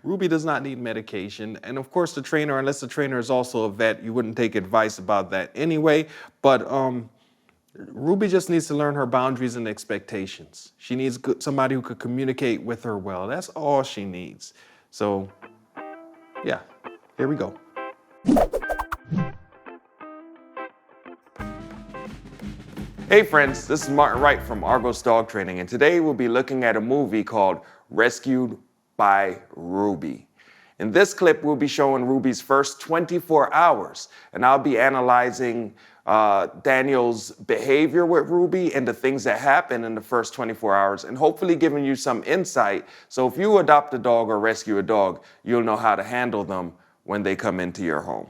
Ruby does not need medication. And of course the trainer, unless the trainer is also a vet, you wouldn't take advice about that anyway. But Ruby just needs to learn her boundaries and expectations. She needs somebody who could communicate with her well. That's all she needs. So yeah, here we go. Hey friends, this is Martin Wright from Argos Dog Training, and today we'll be looking at a movie called Rescued by Ruby. In this clip, we'll be showing Ruby's first 24 hours, and I'll be analyzing Daniel's behavior with Ruby and the things that happen in the first 24 hours, and hopefully giving you some insight. So if you adopt a dog or rescue a dog, you'll know how to handle them when they come into your home.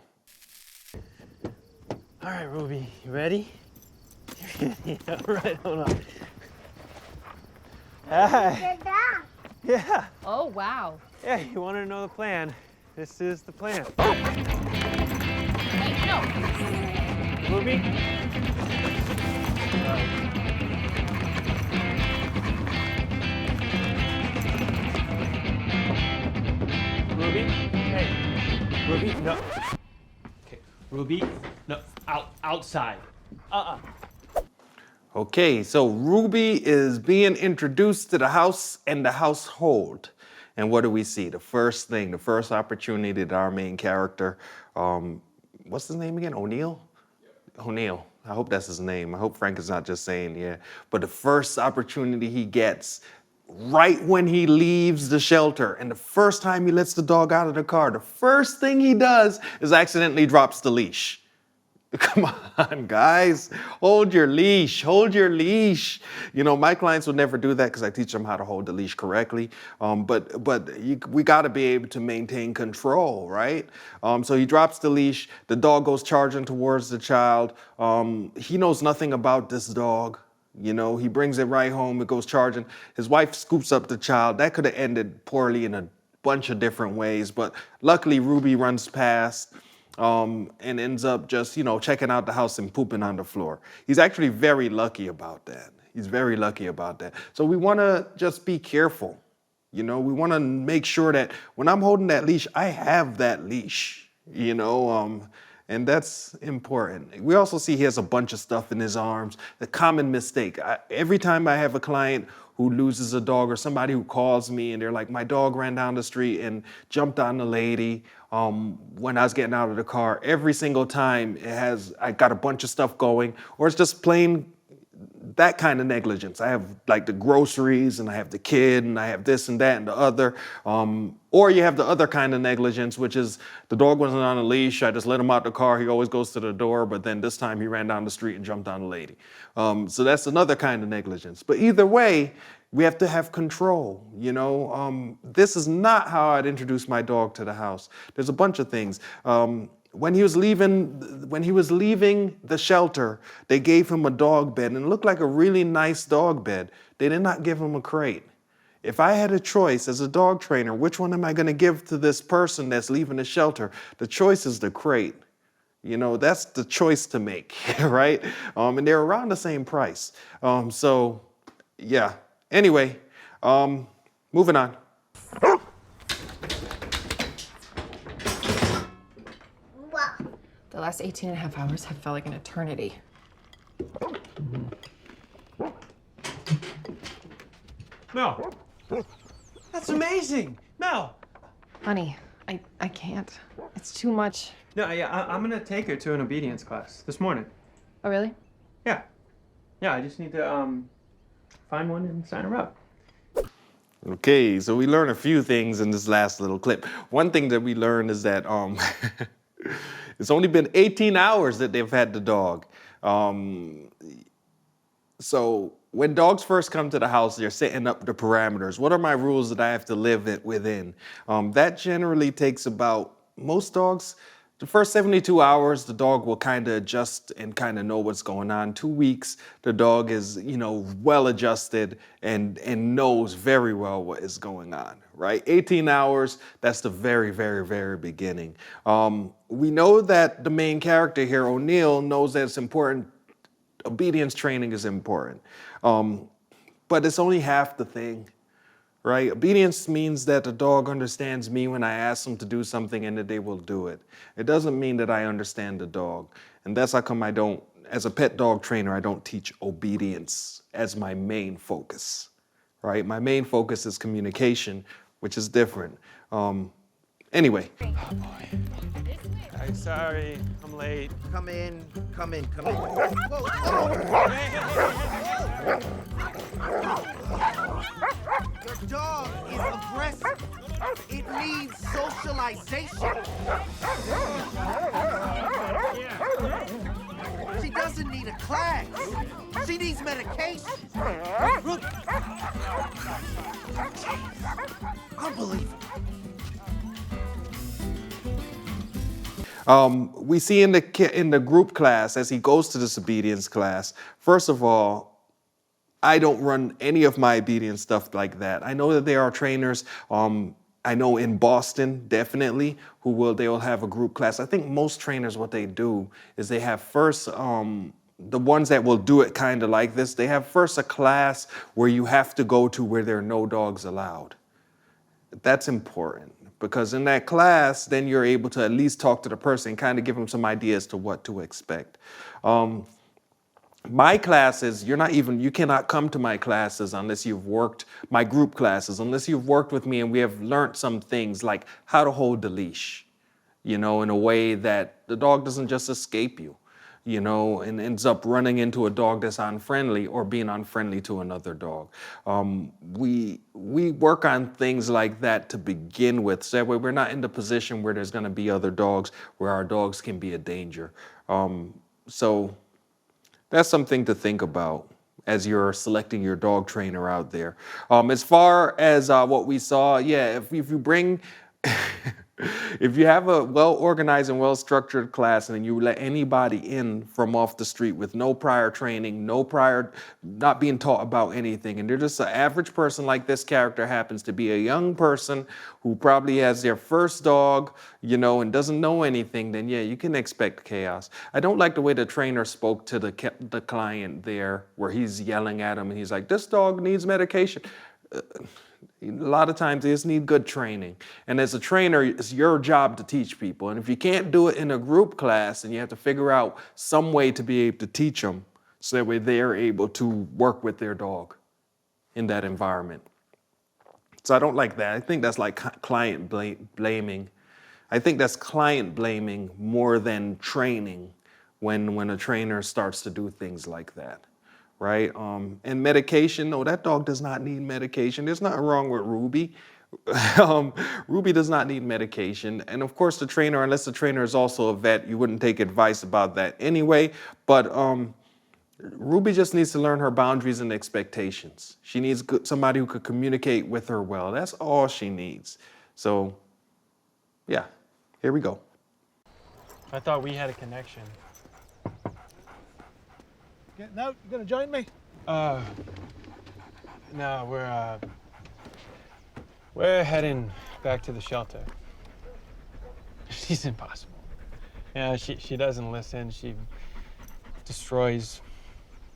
All right, Ruby, you ready? Yeah, right, hold on. Hi. Yeah. Oh, wow. Yeah, you wanted to know the plan. This is the plan. Hey, no. Ruby? Ruby? Hey. Ruby? No. Okay. Ruby? No. Outside. Okay, so Ruby is being introduced to the house and the household. And what do we see? The first thing, the first opportunity that our main character, what's his name again? O'Neill? O'Neill. I hope that's his name. I hope Frank is not just saying, yeah. But the first opportunity he gets right when he leaves the shelter and the first time he lets the dog out of the car, the first thing he does is accidentally drops the leash. Come on, guys, hold your leash, hold your leash. You know, my clients would never do that because I teach them how to hold the leash correctly. We gotta be able to maintain control, right? So he drops the leash, the dog goes charging towards the child. He knows nothing about this dog. You know, he brings it right home, it goes charging. His wife scoops up the child. That could have ended poorly in a bunch of different ways, but luckily Ruby runs past. And ends up just, you know, checking out the house and pooping on the floor. He's actually very lucky about that. He's very lucky about that. So we want to just be careful. You know, we want to make sure that when I'm holding that leash, I have that leash, you know, and that's important. We also see he has a bunch of stuff in his arms. The common mistake. Every time I have a client who loses a dog or somebody who calls me and they're like, my dog ran down the street and jumped on the lady when I was getting out of the car. Every single time I got a bunch of stuff going, or it's just plain that kind of negligence. I have like the groceries and I have the kid and I have this and that and the other. Or you have the other kind of negligence, which is the dog wasn't on a leash. I just let him out the car. He always goes to the door, but then this time he ran down the street and jumped on a lady. So that's another kind of negligence. But either way, we have to have control, you know. This is not how I'd introduce my dog to the house. There's a bunch of things. When he was leaving the shelter, they gave him a dog bed, and it looked like a really nice dog bed. They did not give him a crate. If I had a choice as a dog trainer, which one am I going to give to this person that's leaving the shelter? The choice is the crate. You know, that's the choice to make, right? And they're around the same price. So, yeah. Anyway, moving on. The last 18 and a half hours have felt like an eternity. Mel, that's amazing. Mel. Honey, I can't. It's too much. No, yeah, I'm gonna take her to an obedience class this morning. Oh, really? Yeah. Yeah, I just need to find one and sign her up. Okay, so we learned a few things in this last little clip. One thing that we learned is that it's only been 18 hours that they've had the dog. So when dogs first come to the house, they're setting up the parameters. What are my rules that I have to live within? That generally takes about, most dogs, the first 72 hours, the dog will kind of adjust and kind of know what's going on. 2 weeks, the dog is, you know, well adjusted and knows very well what is going on, right? 18 hours, that's the very, very, very beginning. We know that the main character here, O'Neill, knows that it's important. Obedience training is important. But it's only half the thing, right? Obedience means that the dog understands me when I ask them to do something and that they will do it. It doesn't mean that I understand the dog. And that's how come I don't, as a pet dog trainer, I don't teach obedience as my main focus, right? My main focus is communication, which is different. Anyway. I'm sorry, I'm late. Come in. Your dog is aggressive. It needs socialization. She doesn't need a class. She needs medication. Unbelievable. We see in the group class, as he goes to this obedience class, first of all, I don't run any of my obedience stuff like that. I know that there are trainers, I know in Boston, definitely, they'll have a group class. I think most trainers, what they do is they have first, the ones that will do it kind of like this, they have first a class where you have to go to where there are no dogs allowed. That's important. Because in that class, then you're able to at least talk to the person and kind of give them some ideas to what to expect. My classes, you cannot come to my classes unless you've worked, my group classes, unless you've worked with me and we have learned some things like how to hold the leash, in a way that the dog doesn't just escape you, and ends up running into a dog that's unfriendly or being unfriendly to another dog. We work on things like that to begin with, so that way we're not in the position where there's gonna be other dogs, where our dogs can be a danger. So that's something to think about as you're selecting your dog trainer out there. As far as what we saw, if you bring, if you have a well-organized and well-structured class and then you let anybody in from off the street with no prior training, not being taught about anything, and they're just an average person like this character happens to be a young person who probably has their first dog, and doesn't know anything, then you can expect chaos. I don't like the way the trainer spoke to the client there, where he's yelling at him and he's like, this dog needs medication. A lot of times they just need good training. And as a trainer, it's your job to teach people. And if you can't do it in a group class, then you have to figure out some way to be able to teach them so that way they're able to work with their dog in that environment. So I don't like that. I think that's like client blaming. I think that's client blaming more than training when a trainer starts to do things like that. Right? And medication, no, that dog does not need medication. There's nothing wrong with Ruby. Ruby does not need medication. And of course, the trainer, unless the trainer is also a vet, you wouldn't take advice about that anyway. But Ruby just needs to learn her boundaries and expectations. She needs somebody who could communicate with her well. That's all she needs. So, yeah, here we go. I thought we had a connection. Getting out? You gonna join me? No, we're heading back to the shelter. She's impossible. Yeah, she doesn't listen. She destroys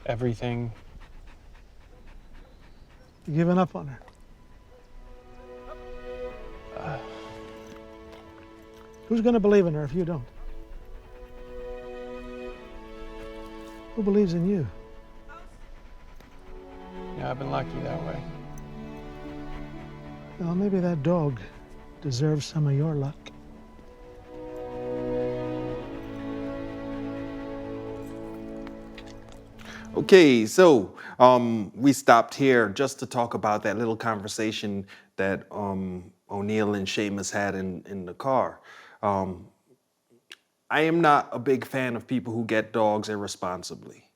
everything. You giving up on her? Who's gonna believe in her if you don't? Who believes in you? Yeah, I've been lucky that way. Well, maybe that dog deserves some of your luck. Okay, so we stopped here just to talk about that little conversation that O'Neill and Seamus had in the car. I am not a big fan of people who get dogs irresponsibly.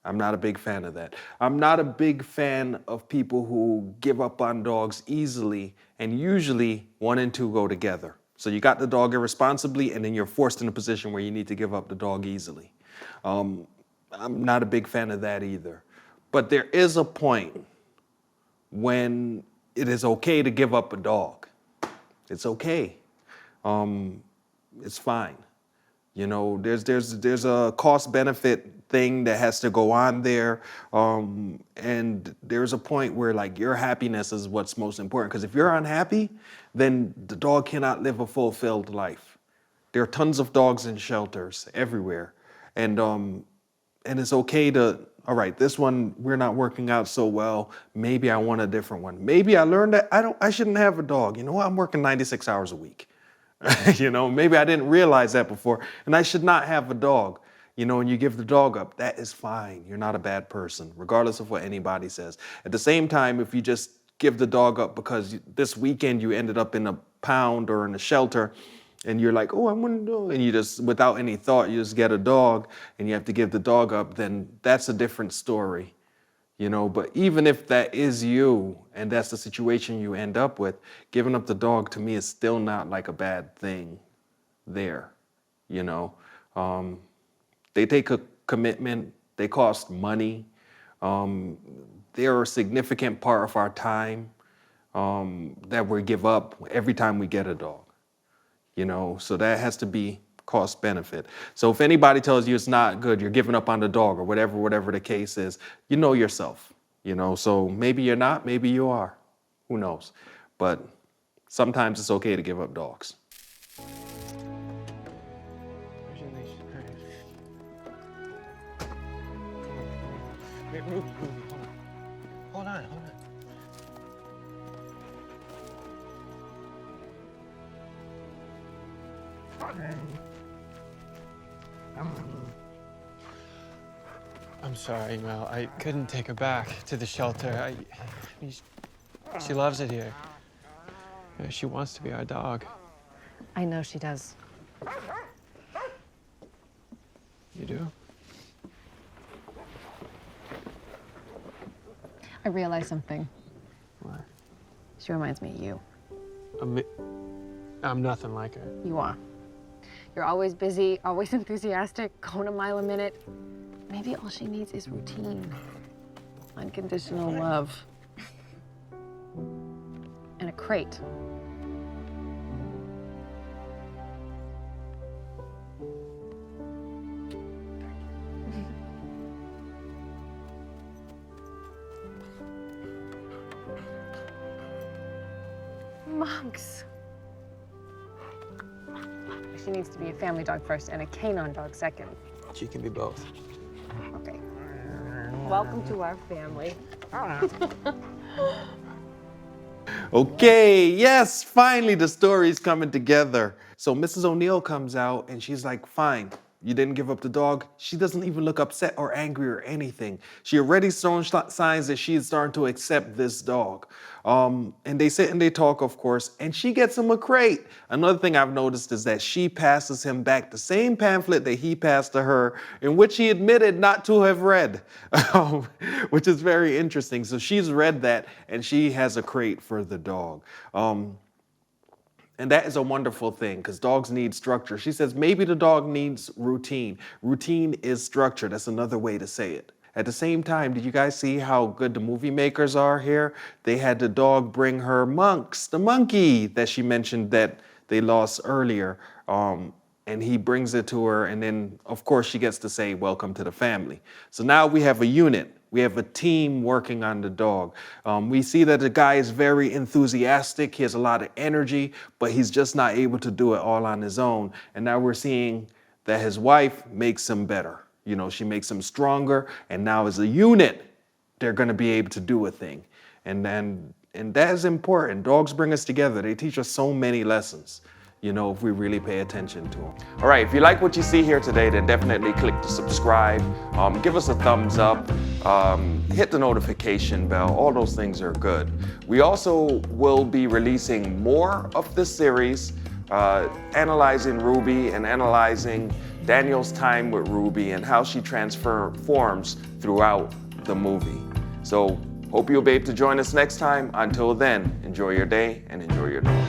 I'm not a big fan of that. I'm not a big fan of people who give up on dogs easily, and usually 1 and 2 go together. So you got the dog irresponsibly, and then you're forced in a position where you need to give up the dog easily. I'm not a big fan of that either. But there is a point when it is okay to give up a dog. It's okay. It's fine. You know, there's a cost benefit thing that has to go on there, and there's a point where like your happiness is what's most important. Because if you're unhappy, then the dog cannot live a fulfilled life. There are tons of dogs in shelters everywhere, and it's okay to, all right, this one we're not working out so well. Maybe I want a different one. Maybe I learned that I shouldn't have a dog. You know what? I'm working 96 hours a week. You know, maybe I didn't realize that before, and I should not have a dog. You know, and you give the dog up, that is fine. You're not a bad person, regardless of what anybody says. At the same time, if you just give the dog up because this weekend you ended up in a pound or in a shelter, and you're like, oh, I'm gonna do it, and you just, without any thought, you just get a dog, and you have to give the dog up, then that's a different story. You know, but even if that is you and that's the situation you end up with, giving up the dog to me is still not like a bad thing there, you know. They take a commitment, they cost money, they're a significant part of our time that we give up every time we get a dog, you know, so that has to be cost benefit. So if anybody tells you it's not good, you're giving up on the dog or whatever the case is, you know yourself, you know, so maybe you're not, maybe you are, who knows, but sometimes it's okay to give up dogs. Wait, Ruby, hold on. I'm sorry, Mel. I couldn't take her back to the shelter. She loves it here. She wants to be our dog. I know she does. You do? I realized something. What? She reminds me of you. I'm nothing like her. You are. You're always busy, always enthusiastic, going a mile a minute. Maybe all she needs is routine, unconditional love, and a crate. Monks. She needs to be a family dog first and a canine dog second. She can be both. Okay. Welcome to our family. Okay, yes, finally the story's coming together. So Mrs. O'Neill comes out and she's like, fine, you didn't give up the dog. She doesn't even look upset or angry or anything. She already shown signs that she's starting to accept this dog. And they sit and they talk, of course, and she gets him a crate. Another thing I've noticed is that she passes him back the same pamphlet that he passed to her, in which he admitted not to have read, which is very interesting. So she's read that and she has a crate for the dog. And that is a wonderful thing because dogs need structure. She says maybe the dog needs routine. Routine is structure. That's another way to say it. At the same time, did you guys see how good the movie makers are here? They had the dog bring her Monks, the monkey that she mentioned that they lost earlier. And he brings it to her. And then, of course, she gets to say, welcome to the family. So now we have a unit. We have a team working on the dog. We see that the guy is very enthusiastic. He has a lot of energy, but he's just not able to do it all on his own. And now we're seeing that his wife makes him better. You know, she makes him stronger. And now as a unit, they're going to be able to do a thing. And that is important. Dogs bring us together. They teach us so many lessons, you know, if we really pay attention to them. All right, if you like what you see here today, then definitely click the subscribe, give us a thumbs up, hit the notification bell. All those things are good. We also will be releasing more of this series, analyzing Ruby and analyzing Daniel's time with Ruby and how she transforms throughout the movie. So hope you'll be able to join us next time. Until then, enjoy your day and enjoy your dog.